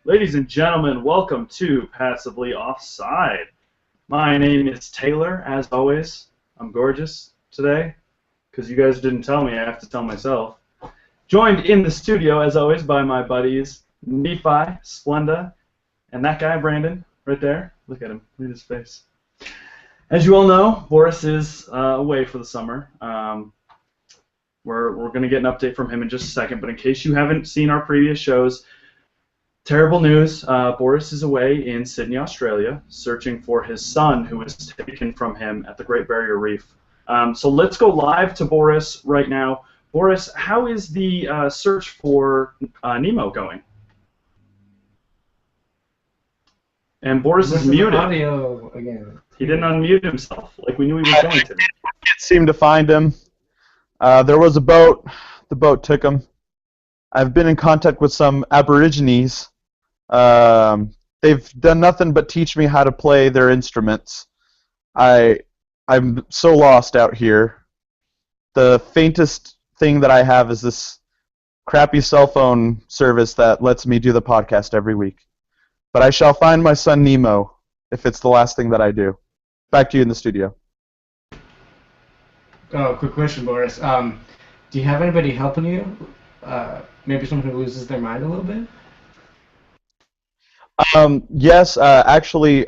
Ladies and gentlemen, welcome to Passively Offside. My name is Taylor, as always. I'm gorgeous today, because you guys didn't tell me, I have to tell myself. Joined in the studio, as always, by my buddies Nephi, Splenda, and that guy, Brandon, right there. Look at him. Look at his face. As you all know, Boris is away for the summer. We're going to get an update from him in just a second, but in case you haven't seen our previous shows, terrible news. Boris is away in Sydney, Australia, searching for his son who was taken from him at the Great Barrier Reef. So let's go live to Boris right now. Boris, how is the search for Nemo going? And Boris is muted. Audio again. He didn't unmute himself like we knew he was going to. Can't seem to find him. There was a boat. The boat took him. I've been in contact with some Aborigines. They've done nothing but teach me how to play their instruments. I'm so lost out here. The faintest thing that I have is this crappy cell phone service that lets me do the podcast every week. But I shall find my son Nemo if it's the last thing that I do. Back to you in the studio. Oh, quick question, Boris. Do you have anybody helping you? Maybe someone who loses their mind a little bit? Yes, actually,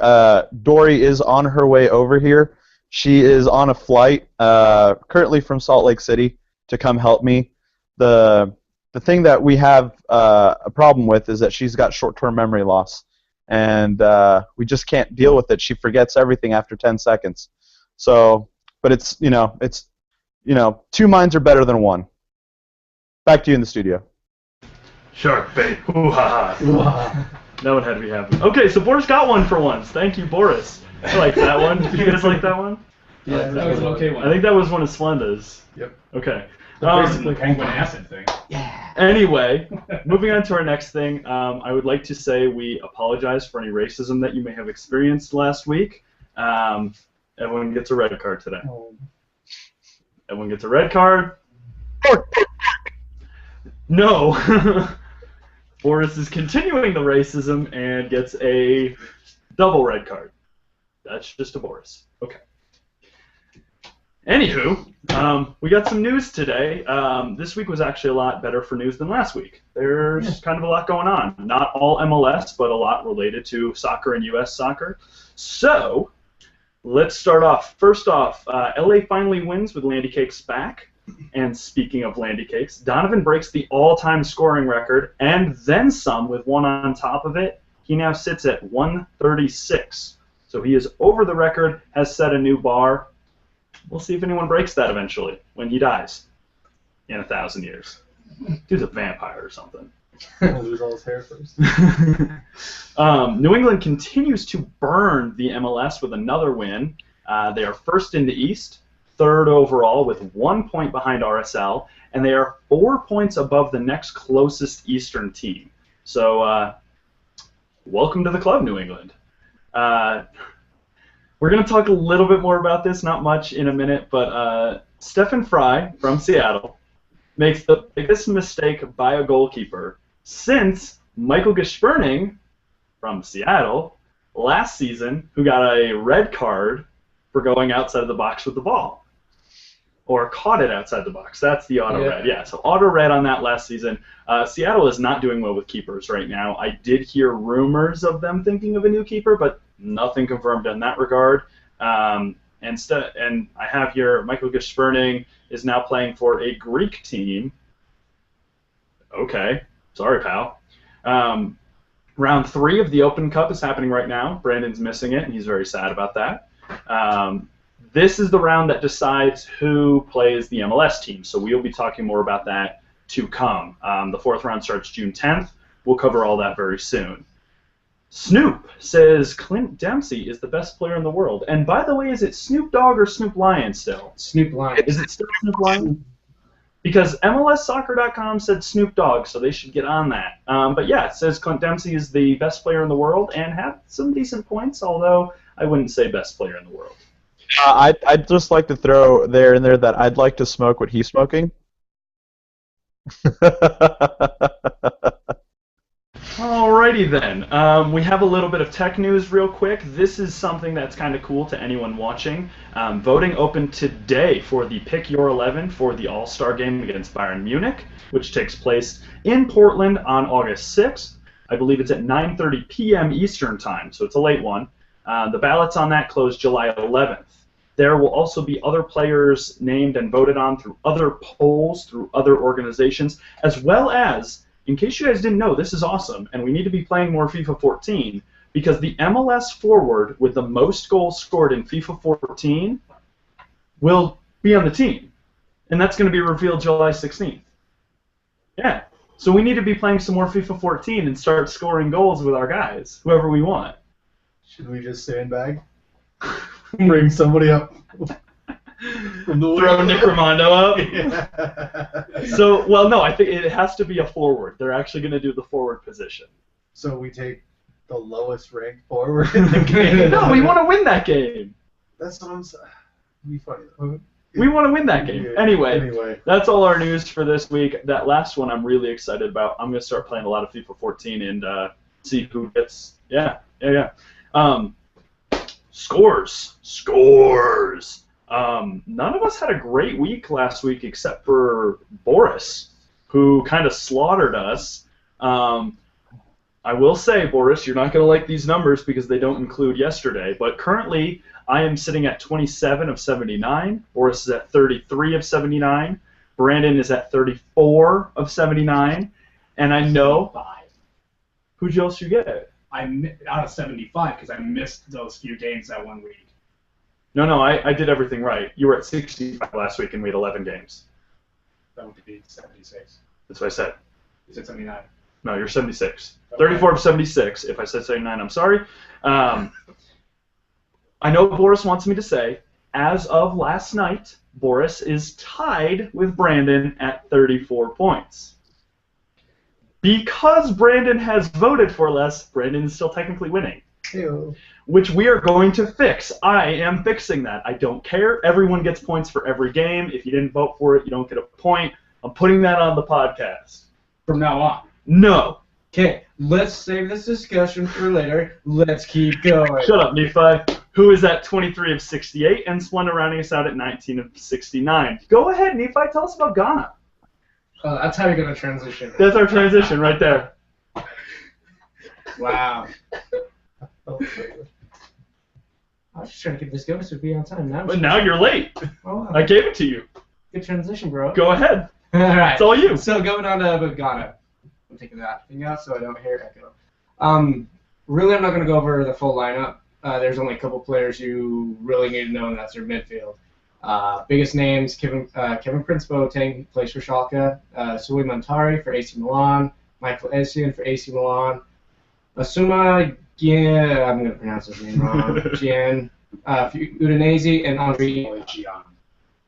Dory is on her way over here. She is on a flight, currently from Salt Lake City, to come help me. The thing that we have a problem with is that she's got short-term memory loss, and we just can't deal with it. She forgets everything after 10 seconds. So, but it's two minds are better than one. Back to you in the studio. Shark bait. Ooh-ha-ha. That one had to be happening. Okay, so Boris got one for once. Thank you, Boris. I like that one. Did you guys like that one? Yeah, that was an okay one. I think that was one of Splenda's. Yep. Okay. Basically, penguin acid thing. Yeah. Anyway, moving on to our next thing, I would like to say we apologize for any racism that you may have experienced last week. Everyone gets a red card today. Everyone gets a red card. No. Boris is continuing the racism and gets a double red card. That's just a Boris. Okay. Anywho, we got some news today. This week was actually a lot better for news than last week. There's kind of a lot going on. Not all MLS, but a lot related to soccer and U.S. soccer. So, let's start off. First off, LA finally wins with Landy Cakes back. And speaking of Landy Cakes, Donovan breaks the all-time scoring record and then some with one on top of it. He now sits at 136. So he is over the record, has set a new bar. We'll see if anyone breaks that eventually when he dies in 1,000 years. Dude's a vampire or something. He'll lose all his hair first. New England continues to burn the MLS with another win. They are first in the East, third overall with 1 point behind RSL, and they are 4 points above the next closest Eastern team. So, welcome to the club, New England. We're going to talk a little bit more about this, not much in a minute, but Stefan Fry from Seattle makes the biggest mistake by a goalkeeper since Michael Gesperning from Seattle last season, who got a red card for going outside of the box with the ball. Or caught it outside the box. That's the auto red. Yeah, so auto red on that last season. Seattle is not doing well with keepers right now. I did hear rumors of them thinking of a new keeper, but nothing confirmed in that regard. And I have here Michael Gesperning is now playing for a Greek team. Okay, sorry, pal. Round 3 of the Open Cup is happening right now. Brandon's missing it, and he's very sad about that. This is the round that decides who plays the MLS team, so we'll be talking more about that to come. The 4th round starts June 10th. We'll cover all that very soon. Snoop says Clint Dempsey is the best player in the world. And by the way, is it Snoop Dogg or Snoop Lion still? Snoop Lion. Is it still Snoop Lion? Because MLSsoccer.com said Snoop Dogg, so they should get on that. But yeah, it says Clint Dempsey is the best player in the world and had some decent points, although I wouldn't say best player in the world. I'd just like to throw in there that I'd like to smoke what he's smoking. All right. Alrighty then. We have a little bit of tech news real quick. This is something that's kind of cool to anyone watching. Voting opened today for the Pick Your 11 for the All-Star game against Bayern Munich, which takes place in Portland on August 6th. I believe it's at 9:30 p.m. Eastern Time, so it's a late one. The ballots on that close July 11th. There will also be other players named and voted on through other polls, through other organizations, as well as, in case you guys didn't know, this is awesome, and we need to be playing more FIFA 14, because the MLS forward with the most goals scored in FIFA 14 will be on the team. And that's going to be revealed July 16th. Yeah. So we need to be playing some more FIFA 14 and start scoring goals with our guys, whoever we want. Should we just sandbag? Bring somebody up. Throw Nick Romando up. Yeah. So, well, no, I think it has to be a forward. They're actually going to do the forward position. So we take the lowest ranked forward in the game. No, we want to win that game. That's what I'm saying. Be funny though. We want to win that game. Yeah, Anyway, that's all our news for this week. That last one I'm really excited about. I'm going to start playing a lot of FIFA 14 and see who gets. Yeah. Scores. None of us had a great week last week except for Boris, who kind of slaughtered us. I will say, Boris, you're not going to like these numbers because they don't include yesterday, but currently I am sitting at 27 of 79. Boris is at 33 of 79. Brandon is at 34 of 79. And I know... Who'd else you get? Out of 75 because I missed those few games that 1 week. No, I did everything right. You were at 65 last week and we had 11 games. That would be 76. That's what I said. You said 79. No, you're 76. Okay. 34 of 76. If I said 79, I'm sorry. I know Boris wants me to say, as of last night, Boris is tied with Brandon at 34 points. Because Brandon has voted for less, Brandon is still technically winning. Ew. Which we are going to fix. I am fixing that. I don't care. Everyone gets points for every game. If you didn't vote for it, you don't get a point. I'm putting that on the podcast. From now on. No. Okay, let's save this discussion for later. Let's keep going. Shut up, Nephi. Who is at 23 of 68, and Splenda rounding us out at 19 of 69. Go ahead, Nephi. Tell us about Ghana. That's how you're going to transition. That's our transition right there. Wow. I was just trying to keep this going so we'd be on time. But now you're late. Oh, I gave it to you. good transition, bro. Go ahead. All right. It's all you. So going on to Ghana. I'm taking that thing out so I don't hear echo. Really, I'm not going to go over the full lineup. There's only a couple players you really need to know, and that's their midfield. Biggest names: Kevin Prince Boateng, plays for Schalke. Suli Montari for AC Milan. Michael Essien for AC Milan. Asuma Gian, I'm going to pronounce his name wrong. Gian, Udinese, and Andre.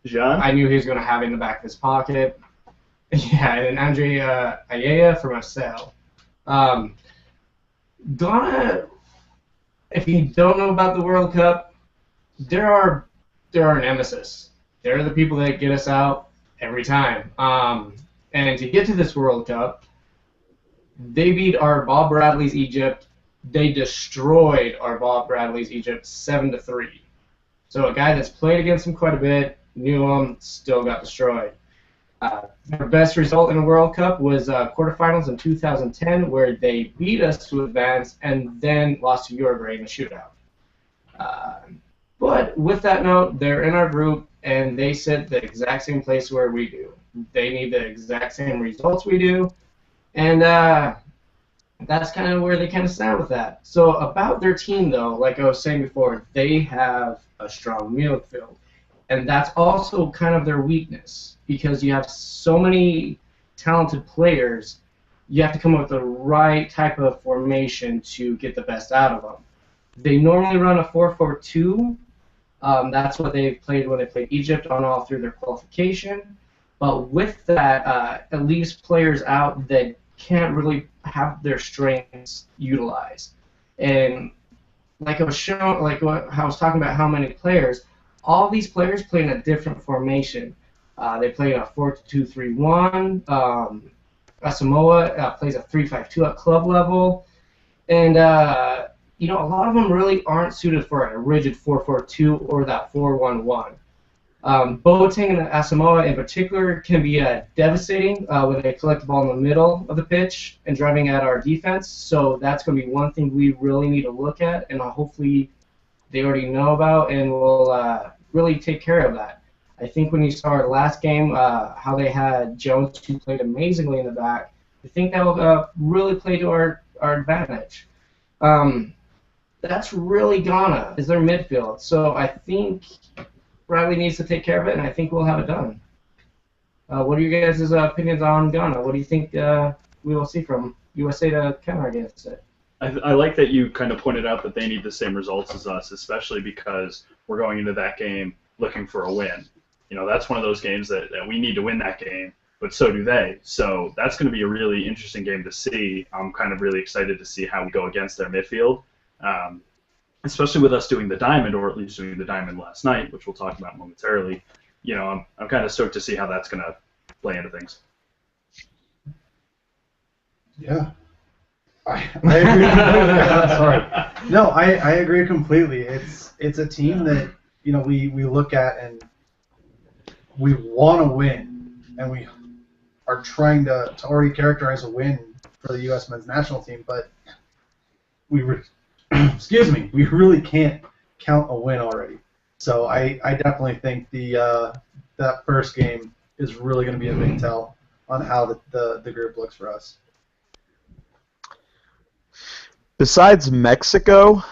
Jean? I knew he was going to have it in the back of his pocket. Yeah, and then Andre Ayaya for Marseille. Ghana, if you don't know about the World Cup, there are nemesis. They're the people that get us out every time. And to get to this World Cup, they beat our Bob Bradley's Egypt. They destroyed our Bob Bradley's Egypt 7-3. So a guy that's played against him quite a bit, knew him, still got destroyed. Their best result in the World Cup was quarterfinals in 2010, where they beat us to advance and then lost to Uruguay in the shootout. But with that note, they're in our group, and they sit the exact same place where we do. They need the exact same results we do, and that's kind of where they kind of stand with that. So about their team, though, like I was saying before, they have a strong midfield. And that's also kind of their weakness, because you have so many talented players, you have to come up with the right type of formation to get the best out of them. They normally run a 4-4-2. That's what they've played when they played Egypt on all through their qualification. But with that, it leaves players out that can't really have their strengths utilized. And like I was showing, like what I was talking about, how many players. All these players play in a different formation. They play in a 4-2-3-1. Asamoah plays a 3-5-2 at club level. And you know, a lot of them really aren't suited for a rigid 4-4-2 or that 4-1-1. Boateng and Asamoah in particular can be devastating when they collect the ball in the middle of the pitch and driving at our defense. So that's going to be one thing we really need to look at, and hopefully they already know about, and will really take care of that. I think when you saw our last game, how they had Jones, who played amazingly in the back, I think that will really play to our advantage. That's really Ghana, is their midfield. So I think Bradley needs to take care of it, and I think we'll have it done. What are your guys' opinions on Ghana? What do you think we will see from USA to counter against it? I like that you kind of pointed out that they need the same results as us, especially because we're going into that game looking for a win. You know, that's one of those games that we need to win that game, but so do they. So that's going to be a really interesting game to see. I'm kind of really excited to see how we go against their midfield, especially with us doing the diamond, or at least doing the diamond last night, which we'll talk about momentarily. You know, I'm kind of stoked to see how that's going to play into things. Yeah. I agree completely. I'm sorry. No, I agree completely. It's a team that, you know, we look at and we want to win, and we are trying to already characterize a win for the U.S. men's national team, but excuse me, we really can't count a win already. So I definitely think that first game is really going to be a big tell on how the group looks for us. Besides Mexico,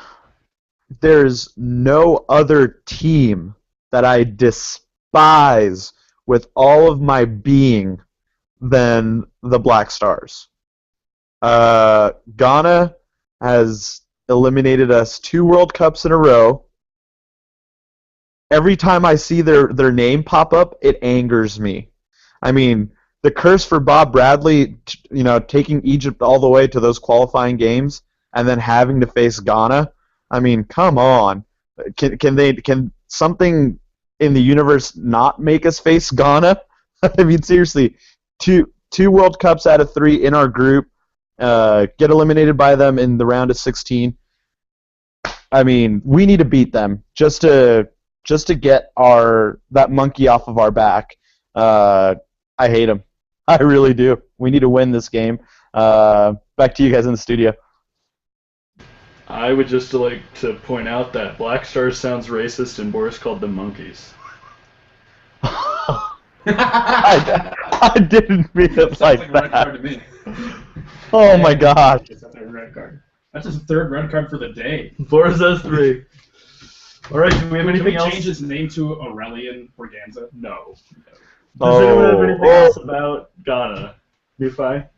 there's no other team that I despise with all of my being than the Black Stars. Ghana has eliminated us 2 World Cups in a row. Every time I see their name pop up, it angers me. I mean, the curse for Bob Bradley, you know, taking Egypt all the way to those qualifying games and then having to face Ghana. I mean, come on. Can something in the universe not make us face Ghana? I mean, seriously, two World Cups out of 3 in our group, get eliminated by them in the round of 16. I mean, we need to beat them just to get that monkey off of our back. I hate them. I really do. We need to win this game. Back to you guys in the studio. I would just like to point out that Black Stars sounds racist and Boris called them monkeys. I didn't mean it like a red card that. to me. Oh my gosh. That's a red card. That's his 3rd red card for the day. Boris has 3. All right, do we have Can anything we else? change his name to Aurelian Organza? No. Does anyone have anything else about Ghana? Nufi?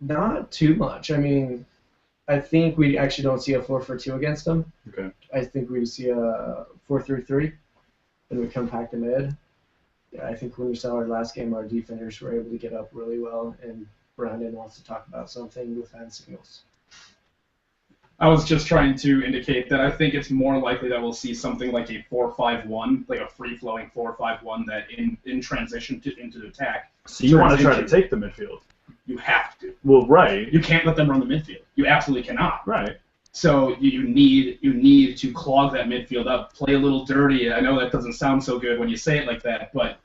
Not too much. I mean, I think we actually don't see a 4-4-2 against them. Okay. I think we see a 4-3-3, and we compact the mid. Yeah, I think when we saw our last game, our defenders were able to get up really well, and Brandon wants to talk about something with hand signals. I was just trying to indicate that I think it's more likely that we'll see something like a 4-5-1, like a free-flowing 4-5-1 that in transition into the attack. So you want to try to take the midfield? You have to. Well, right. You can't let them run the midfield. You absolutely cannot. Right. So you need to clog that midfield up, play a little dirty. I know that doesn't sound so good when you say it like that, but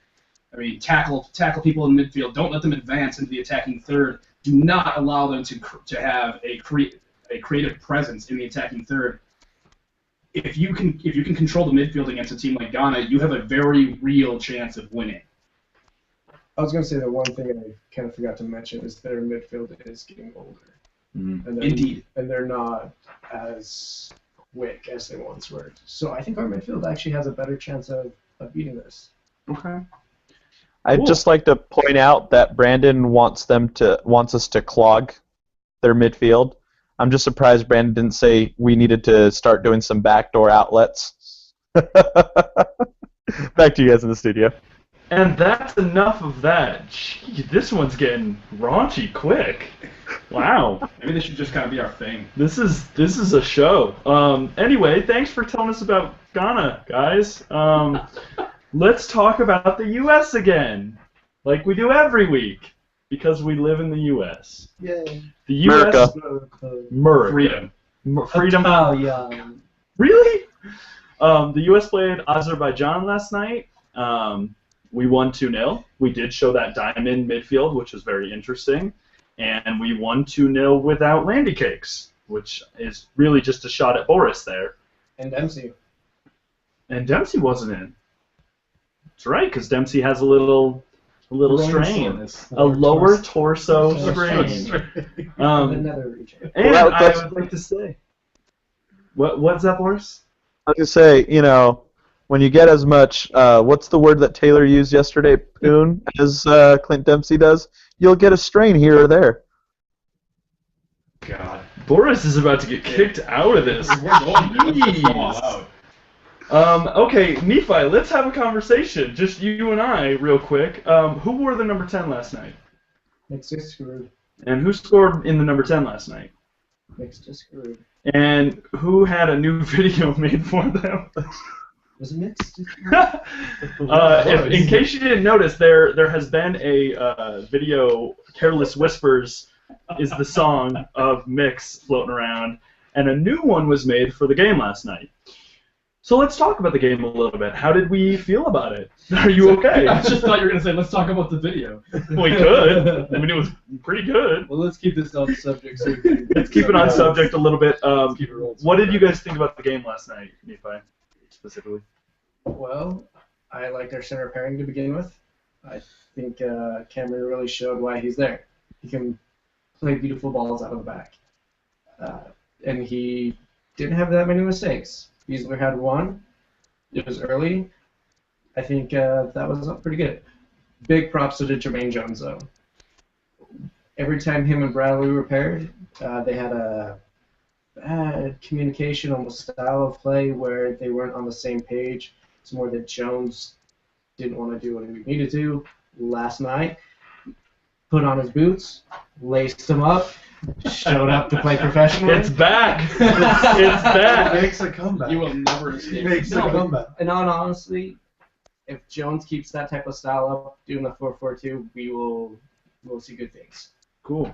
I mean, tackle people in midfield. Don't let them advance into the attacking third. Do not allow them to have a creative presence in the attacking third. If you can control the midfield against a team like Ghana, you have a very real chance of winning. I was going to say the one thing I kind of forgot to mention is their midfield is getting older. Indeed. And they're not as quick as they once were. So I think our midfield actually has a better chance of beating this. Okay. I'd just like to point out that Brandon wants us to clog their midfield. I'm just surprised Brandon didn't say we needed to start doing some backdoor outlets. Back to you guys in the studio. And that's enough of that. Gee, this one's getting raunchy quick. Wow. Maybe this should just kind of be our thing. This is a show. Anyway, thanks for telling us about Ghana, guys. Let's talk about the U.S. again, like we do every week. because we live in the U.S. Yay. The U.S. America. Freedom. Freedom. Italian. Really? The U.S. played Azerbaijan last night. We won 2-0. We did show that diamond midfield, which was very interesting. And we won 2-0 without Landy Cakes, which is really just a shot at Boris there. And Dempsey. And Dempsey wasn't in. That's right, because Dempsey has a little strain. A lower torso strain. Another region. And Well, I would like to say... What's that, Boris? I was gonna say, you know, when you get as much, what's the word that Taylor used yesterday, poon, as Clint Dempsey does, you'll get a strain here or there. God. Boris is about to get kicked out of this. We're going all out. Okay, Nephi, let's have a conversation. Just you and I, real quick. Who wore the number 10 last night? Mixed to screwed. And who scored in the number 10 last night? Mixed to screwed. And who had a new video made for them? Was it mixed? In case you didn't notice, there has been a video, Careless Whispers is the song of Mix floating around, and a new one was made for the game last night. So let's talk about the game a little bit. How did we feel about it? Are you okay? I just thought you were going to say, let's talk about the video. We could. I mean, it was pretty good. Well, let's keep this on subject. So Let's keep it on subject a little bit. Keep it rolling. What did you guys think about the game last night, Nephi, specifically? Well, I liked our center pairing to begin with. I think Cameron really showed why he's there. He can play beautiful balls out of the back. And he didn't have that many mistakes. Beasler had one. It was early. I think that was pretty good. Big props to Jermaine Jones, though. Every time him and Bradley were paired, they had a bad communication, almost style of play where they weren't on the same page. It's more that Jones didn't want to do what he needed to last night. Put on his boots, laced them up, showed up to play professionally. It's back. It's back. Makes a comeback. You will never escape. Makes a comeback. And honestly, if Jones keeps that type of style up, doing the 4-4-2, we'll see good things. Cool.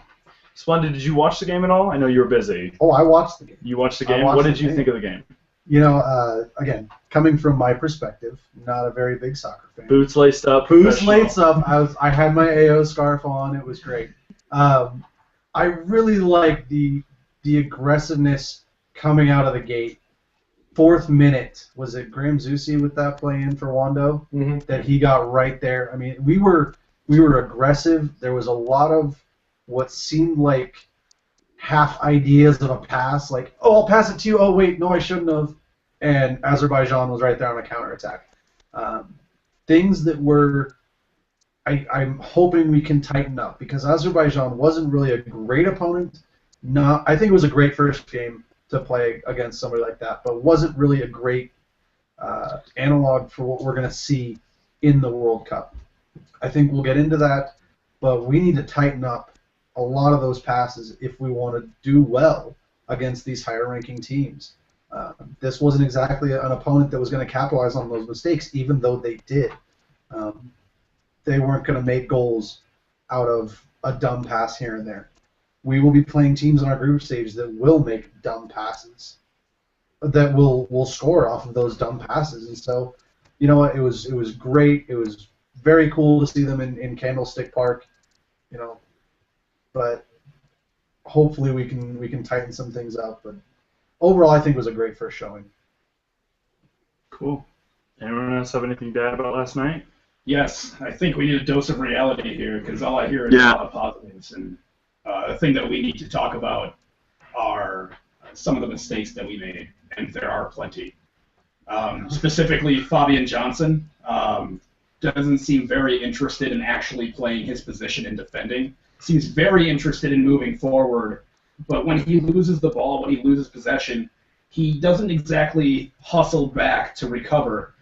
Splendid, did you watch the game at all? I know you were busy. Oh, I watched the game. You watched the I game? watched What did the you game. think of the game? You know, again, coming from my perspective, not a very big soccer fan. Boots laced up. Boots professional. laced up. I had my AO scarf on. It was great. I really like the aggressiveness coming out of the gate. 4th minute, was it Graham Zusi with that play in for Wando? Mm-hmm. That he got right there. I mean, we were aggressive. There was a lot of what seemed like half ideas of a pass, like, oh, I'll pass it to you. Oh, wait, no, I shouldn't have. And Azerbaijan was right there on a counterattack. Things that I'm hoping we can tighten up, because Azerbaijan wasn't really a great opponent. I think it was a great first game to play against somebody like that, but wasn't really a great analog for what we're going to see in the World Cup. I think we'll get into that, but we need to tighten up a lot of those passes if we want to do well against these higher-ranking teams. This wasn't exactly an opponent that was going to capitalize on those mistakes, even though they did. They weren't going to make goals out of a dumb pass here and there. We will be playing teams in our group stage that will make dumb passes, that will score off of those dumb passes. And so, you know what? It was great. It was very cool to see them in Candlestick Park, you know. But hopefully we can tighten some things up. But overall, I think it was a great first showing. Cool. Anyone else have anything to add about last night? Yes, I think we need a dose of reality here, because all I hear is a lot of positives. And the thing that we need to talk about are some of the mistakes that we made, and there are plenty. Specifically, Fabian Johnson doesn't seem very interested in actually playing his position in defending. Seems very interested in moving forward, but when he loses the ball, when he loses possession, he doesn't exactly hustle back to recover.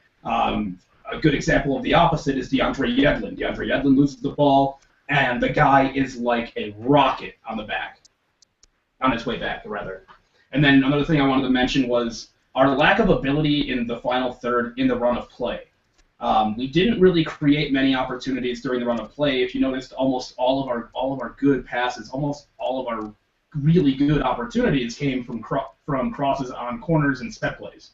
A good example of the opposite is DeAndre Yedlin. DeAndre Yedlin loses the ball, and the guy is like a rocket on his way back, rather. And then another thing I wanted to mention was our lack of ability in the final third in the run of play. We didn't really create many opportunities during the run of play. If you noticed, almost all of our good passes, almost all of our really good opportunities came from crosses on corners and set plays.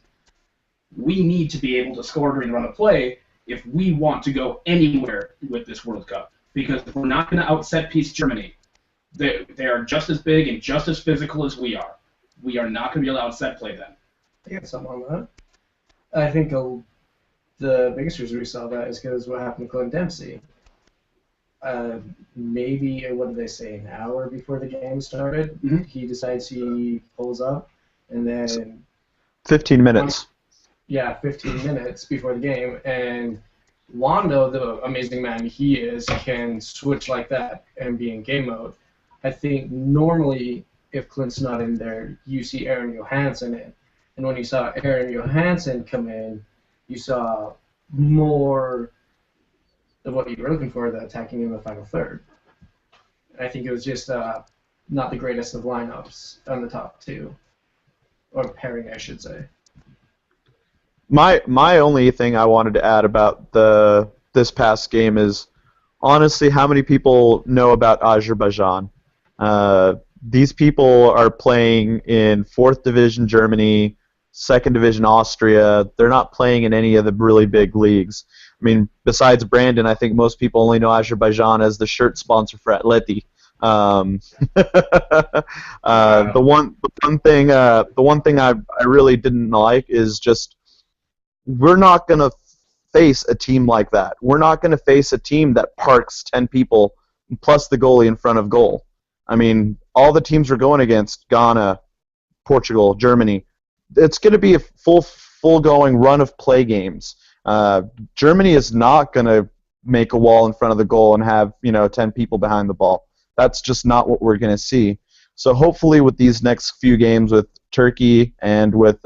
We need to be able to score during the run of play if we want to go anywhere with this World Cup. Because if we're not going to outset piece Germany, they are just as big and just as physical as we are. We are not going to be able to outset play them. I got something on that. I think the biggest reason we saw that is because what happened to Clint Dempsey. Maybe, what did they say, an hour before the game started, he decides he pulls up, and then 15 minutes. 15 minutes before the game, and Wando, the amazing man he is, can switch like that and be in game mode. I think normally, if Clint's not in there, you see Aaron Johansson in. And when you saw Aaron Johansson come in, you saw more of what you were looking for, the attacking in the final third. I think it was just not the greatest of lineups on the top two. Or pairing, I should say. My only thing I wanted to add about this past game is, honestly, how many people know about Azerbaijan? These people are playing in 4th Division Germany, 2nd Division Austria. They're not playing in any of the really big leagues. I mean, besides Brandon, I think most people only know Azerbaijan as the shirt sponsor for Atleti. The one thing I really didn't like is just, we're not going to face a team like that. We're not going to face a team that parks 10 people plus the goalie in front of goal. I mean, all the teams we're going against, Ghana, Portugal, Germany, it's going to be a full-going run of play games. Germany is not going to make a wall in front of the goal and have 10 people behind the ball. That's just not what we're going to see. So hopefully with these next few games with Turkey and with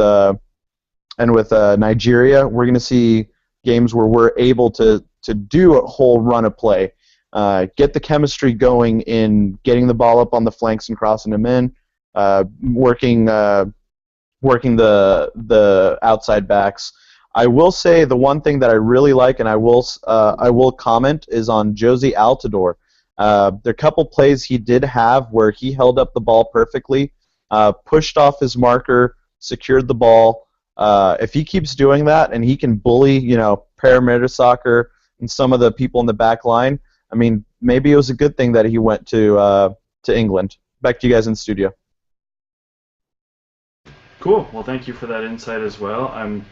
Nigeria, we're going to see games where we're able to do a whole run of play, get the chemistry going in getting the ball up on the flanks and crossing them in, working the outside backs. I will say the one thing that I really like, and I will comment, is on Josie Altidore. There are a couple plays he did have where he held up the ball perfectly, pushed off his marker, secured the ball. If he keeps doing that and he can bully, Per Mertesacker and some of the people in the back line, I mean, maybe it was a good thing that he went to England. Back to you guys in the studio. Cool. Well, thank you for that insight as well. I'm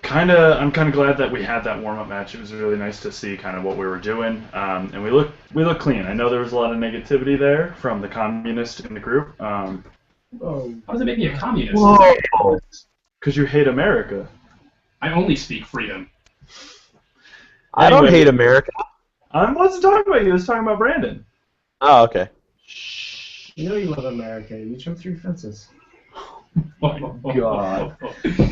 kind of glad that we had that warm-up match. It was really nice to see kind of what we were doing, and we look clean. I know there was a lot of negativity there from the communists in the group. How does it make me a communist? Because you hate America. I only speak freedom. I don't hate America. I wasn't talking about you. I was talking about Brandon. Oh, okay. You know you love America. You jump through fences. Oh, God.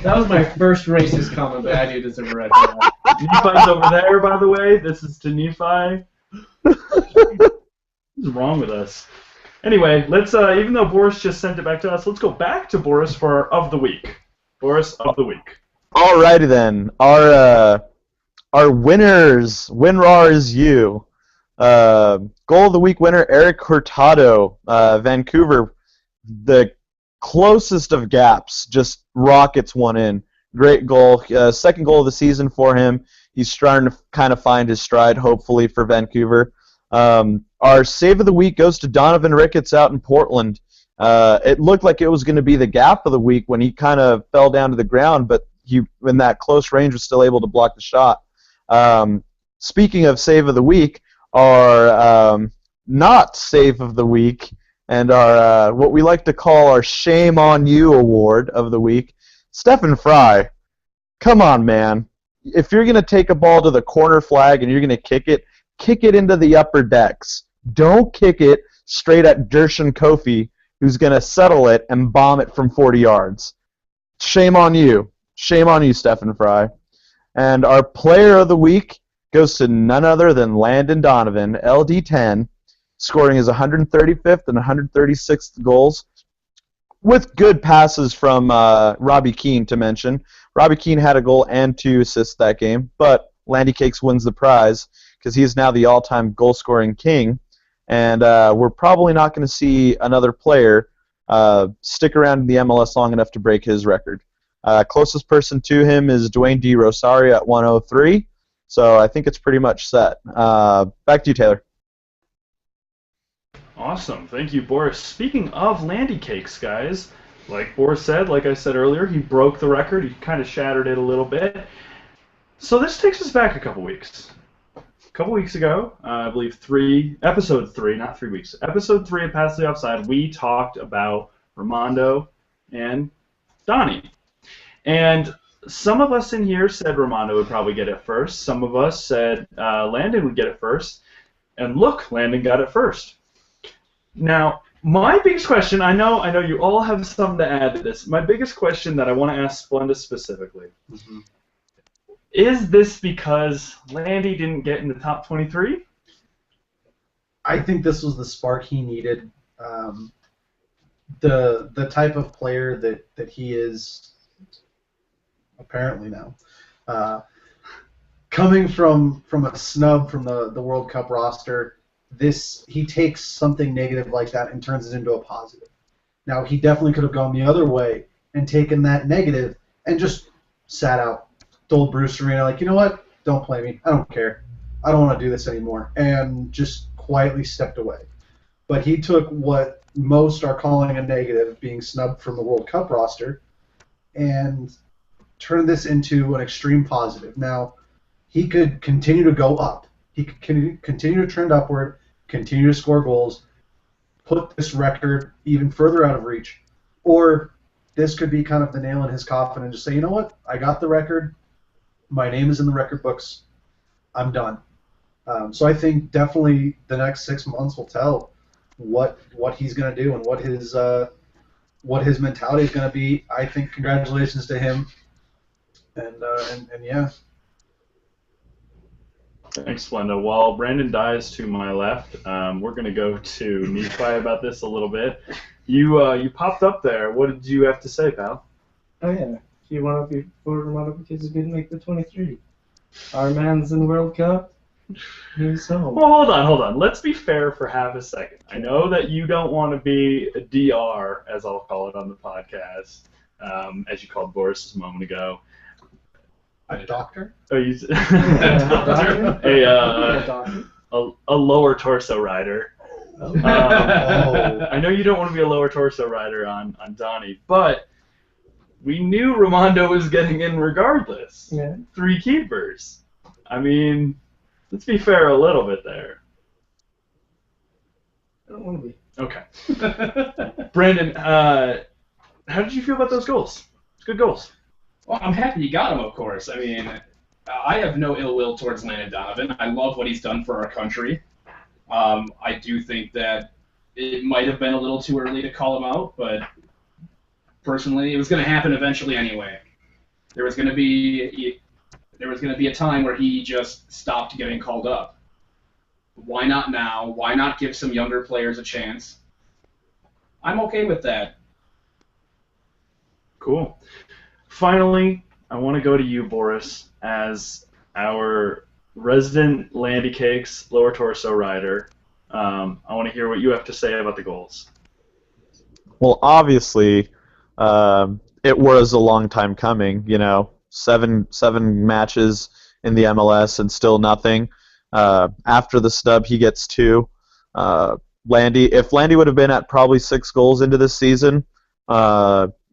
That was my first racist comment, but I do deserve a red flag. Nephi's over there, by the way. This is to Nephi. What's wrong with us? Anyway, let's. Even though Boris just sent it back to us, let's go back to Boris for our of the week. Boris of the week. Alrighty then. Our winners. WinRAR is you. Goal of the week winner Eric Hurtado, Vancouver. The closest of gaps, just rockets one in. Great goal. Second goal of the season for him. He's trying to kind of find his stride, hopefully, for Vancouver. Our save of the week goes to Donovan Ricketts out in Portland. It looked like it was going to be the gap of the week when he kind of fell down to the ground, but he, in that close range, was still able to block the shot. Speaking of save of the week, our not save of the week and our what we like to call our Shame on You award of the week, Stephen Fry. Come on, man. If you're going to take a ball to the corner flag and you're going to kick it into the upper decks. Don't kick it straight at Dershan Kofi, who's going to settle it and bomb it from 40 yards. Shame on you. Shame on you, Stephen Fry. And our player of the week goes to none other than Landon Donovan, LD10, scoring his 135th and 136th goals, with good passes from Robbie Keane, to mention. Robbie Keane had a goal and 2 assists that game, but Landy Cakes wins the prize because he is now the all-time goal-scoring king, and we're probably not going to see another player stick around in the MLS long enough to break his record. Closest person to him is Dwayne D. Rosario at 103, so I think it's pretty much set. Back to you, Taylor. Awesome. Thank you, Boris. Speaking of Landy Cakes, guys, like Boris said, like I said earlier, he broke the record. He kind of shattered it a little bit. So this takes us back a couple weeks. A couple weeks ago, I believe episode 3, not 3 weeks, episode 3 of Passively Offside, we talked about Ramondo and Donnie. And some of us in here said Ramondo would probably get it first. Some of us said Landon would get it first. And look, Landon got it first. Now, my biggest question, I know you all have something to add to this. My biggest question that I want to ask Splenda specifically, is this because Landy didn't get in the top 23? I think this was the spark he needed. The type of player that he is apparently now. Coming from a snub from the World Cup roster, he takes something negative like that and turns it into a positive. Now, he definitely could have gone the other way and taken that negative and just sat out, told Bruce Arena, like, you know what, don't play me, I don't care, I don't want to do this anymore, and just quietly stepped away. But he took what most are calling a negative, being snubbed from the World Cup roster, and turned this into an extreme positive. Now, he could continue to go up. He could continue to trend upward, continue to score goals, put this record even further out of reach, or this could be kind of the nail in his coffin and just say, you know what, I got the record, my name is in the record books, I'm done. So I think definitely the next 6 months will tell what he's going to do and what his mentality is going to be. I think congratulations to him, and yeah. Thanks, Splenda. While Brandon dies to my left, we're going to go to Nephi about this a little bit. You popped up there. What did you have to say, pal? Oh, yeah. He went up before Ramondo because he didn't make the 23. Our man's in the World Cup. He's home. Well, hold on. Let's be fair for half a second. I know that you don't want to be a DR, as I'll call it on the podcast, as you called Boris a moment ago. A doctor? Oh, you Doctor? a lower torso rider. Oh. I know you don't want to be a lower torso rider on Donnie, but we knew Ramondo was getting in regardless. Yeah. 3 keepers. I mean, let's be fair a little bit there. I don't want to be. Okay. Brandon, how did you feel about those goals? It's good goals. Well, I'm happy you got him, of course. I mean, I have no ill will towards Landon Donovan. I love what he's done for our country. I do think that it might have been a little too early to call him out, but personally, it was going to happen eventually anyway. There was going to be a time where he just stopped getting called up. Why not now? Why not give some younger players a chance? I'm okay with that. Cool. Finally, I want to go to you, Boris, as our resident Landy Cakes lower torso rider. I want to hear what you have to say about the goals. Well, obviously, it was a long time coming. You know, seven matches in the MLS and still nothing. After the snub, he gets 2. If Landy would have been at probably 6 goals into this season,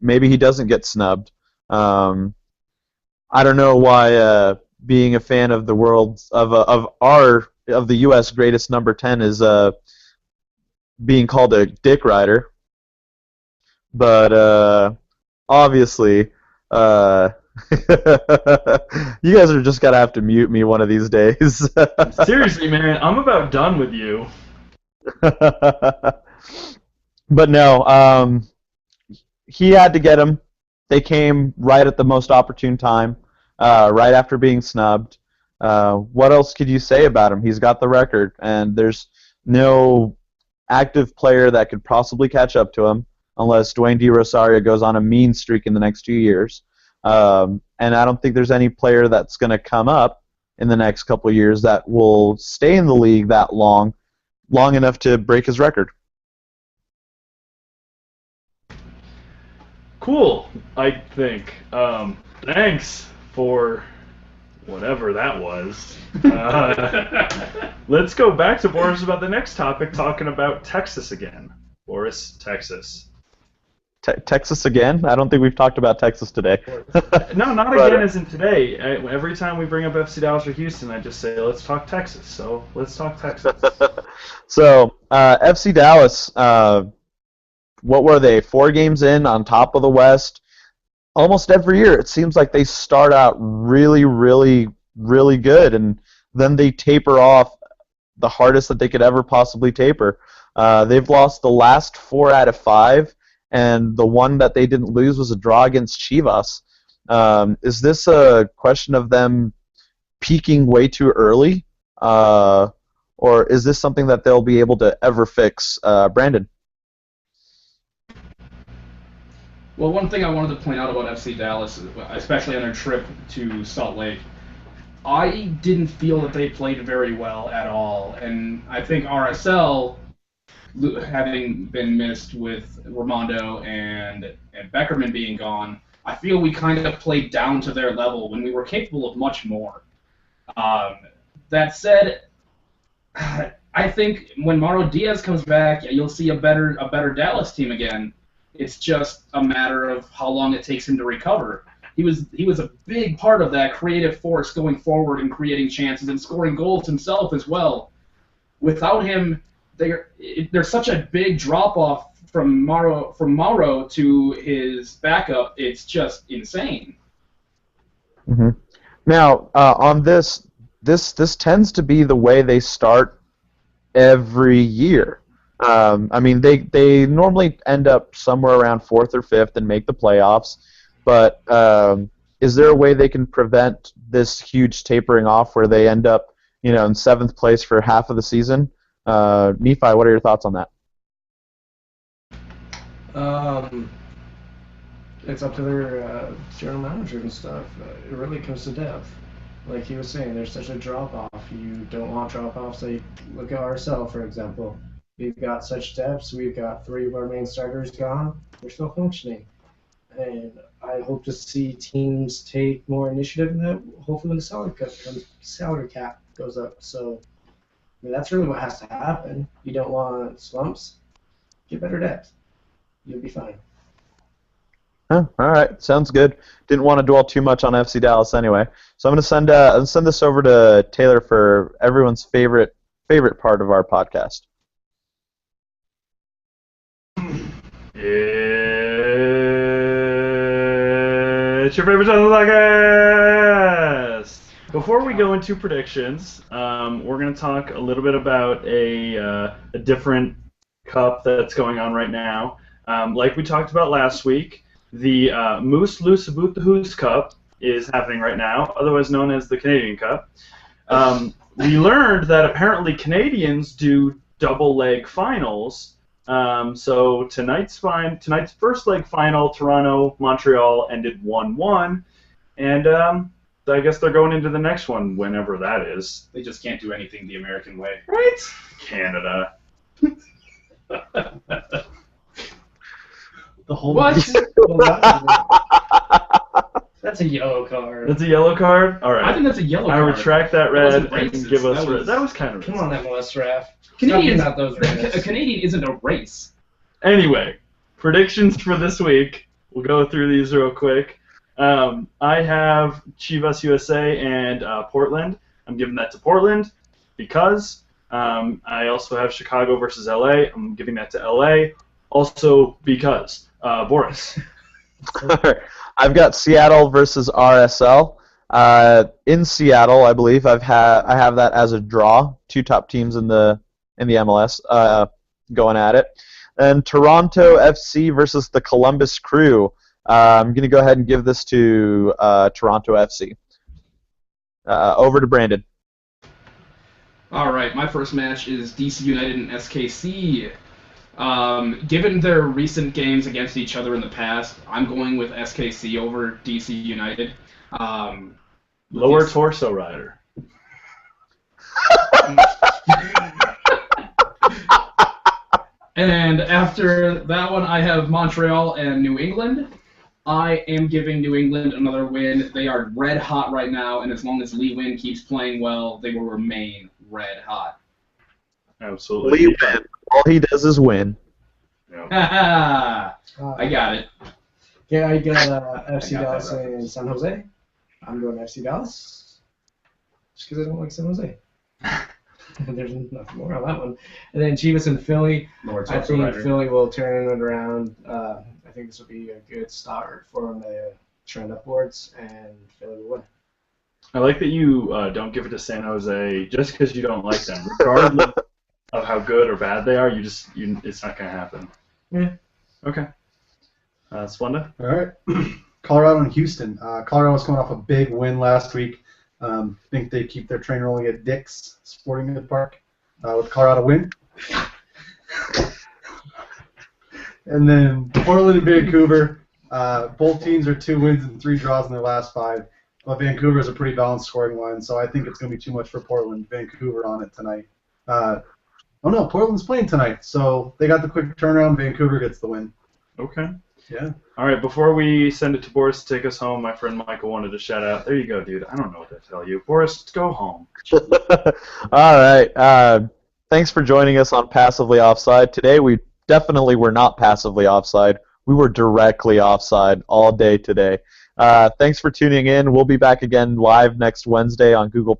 maybe he doesn't get snubbed. I don't know why being a fan of the world of the U.S. greatest number 10 is being called a dick rider, but obviously you guys are just gonna have to mute me one of these days. Seriously, man, I'm about done with you. But no, he had to get him. They came right at the most opportune time, right after being snubbed. What else could you say about him? He's got the record, and there's no active player that could possibly catch up to him unless Dwayne D. Rosario goes on a mean streak in the next 2 years. And I don't think there's any player that's going to come up in the next couple of years that will stay in the league that long enough to break his record. Cool, I think. Thanks for whatever that was. Let's go back to Boris about the next topic, talking about Texas again. Boris, Texas. Texas again? I don't think we've talked about Texas today. No, not again as in today. Every time we bring up FC Dallas or Houston, I just say, let's talk Texas. So let's talk Texas. So, FC Dallas, what were they, 4 games in on top of the West? Almost every year, it seems like they start out really, really, really good, and then they taper off the hardest that they could ever possibly taper. They've lost the last 4 out of 5, and the one that they didn't lose was a draw against Chivas. Is this a question of them peaking way too early, or is this something that they'll be able to ever fix? Brandon? Well, one thing I wanted to point out about FC Dallas, especially on their trip to Salt Lake, I didn't feel that they played very well at all. And I think RSL, having been missed with Raimondo and Beckerman being gone, I feel we kind of played down to their level when we were capable of much more. That said, I think when Mauro Diaz comes back, you'll see a better Dallas team again. It's just a matter of how long it takes him to recover. He was a big part of that creative force going forward and creating chances and scoring goals himself as well. Without him, there's such a big drop off from Mauro to his backup. It's just insane. Mm-hmm. Now, on this tends to be the way they start every year. I mean, they normally end up somewhere around 4th or 5th and make the playoffs, but is there a way they can prevent this huge tapering off where they end up, in 7th place for half of the season? Nephi, what are your thoughts on that? It's up to their general manager and stuff. It really comes to depth. Like he was saying, there's such a drop-off. You don't want drop-offs. Like, look at RSL, for example. We've got such depths. We've got 3 of our main starters gone. We're still functioning. And I hope to see teams take more initiative in that, hopefully when the salary cap goes up. So, I mean, that's really what has to happen. You don't want slumps. Get better depth. You'll be fine. All right, sounds good. Didn't want to dwell too much on FC Dallas anyway. So I'm going to send this over to Taylor for everyone's favorite part of our podcast. It's your favorite channel podcast. Before we go into predictions, we're going to talk a little bit about a different cup that's going on right now. Like we talked about last week, the Moose Loose Boot the Hoos Cup is happening right now, otherwise known as the Canadian Cup. We learned that apparently Canadians do double leg finals. So tonight's first leg final, Toronto-Montreal ended 1-1, and I guess they're going into the next one whenever that is. They just can't do anything the American way. Right? Canada. The whole What? That's a yellow card. That's a yellow card? All right. I think that's a yellow I card. retract that That red wasn't and racist. give us That red. was- That was kind of Come racist. on, MLS ref. Canadians, Stop those a refs. Canadian isn't a race. Anyway, predictions for this week. We'll go through these real quick. I have Chivas USA and Portland. I'm giving that to Portland because I also have Chicago versus LA. I'm giving that to LA. Also because Boris. I've got Seattle versus RSL. In Seattle, I believe I have that as a draw. 2 top teams in the MLS going at it. And Toronto FC versus the Columbus Crew. I'm going to go ahead and give this to Toronto FC. Over to Brandon. All right, my first match is DC United and SKC. Given their recent games against each other in the past, I'm going with SKC over DC United. Lower Yes. torso rider. And after that one, I have Montreal and New England. I am giving New England another win. They are red hot right now, and as long as Lee Win keeps playing well, they will remain red hot. Absolutely. Lee win. All he does is win. Yeah. I got it. Yeah, I got FC I got Dallas that and San Jose. I'm going FC Dallas just because I don't like San Jose. There's nothing more on that one. And then Chivas and Philly. Lower I torso think rider. Philly will turn it around. I think this will be a good start for them to trend upwards, and Philly will win. I like that you don't give it to San Jose just because you don't like them. Regardless of how good or bad they are, it's not going to happen. Yeah. Okay. Splenda? All right. Colorado and Houston. Colorado's coming off a big win last week. Think they keep their train rolling at Dick's Sporting Goods Park with Colorado win. And then Portland and Vancouver. Both teams are 2 wins and 3 draws in their last 5. But Vancouver is a pretty balanced scoring line, so I think it's going to be too much for Portland. Vancouver on it tonight. Oh no, Portland's playing tonight, so they got the quick turnaround. Vancouver gets the win. Okay. Yeah. All right, before we send it to Boris to take us home, my friend Michael wanted to shout out. There you go, dude. I don't know what to tell you. Boris, go home. All right. Thanks for joining us on Passively Offside. Today we definitely were not passively offside. We were directly offside all day today. Thanks for tuning in. We'll be back again live next Wednesday on Google+.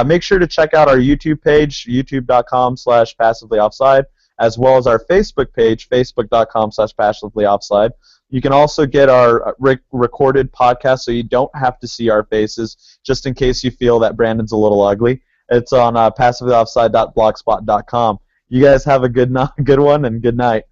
Make sure to check out our YouTube page, youtube.com/passively-offside, as well as our Facebook page, facebook.com/passively-offside. You can also get our recorded podcast so you don't have to see our faces, just in case you feel that Brandon's a little ugly. It's on passively-offside.blogspot.com. You guys have a good one and good night.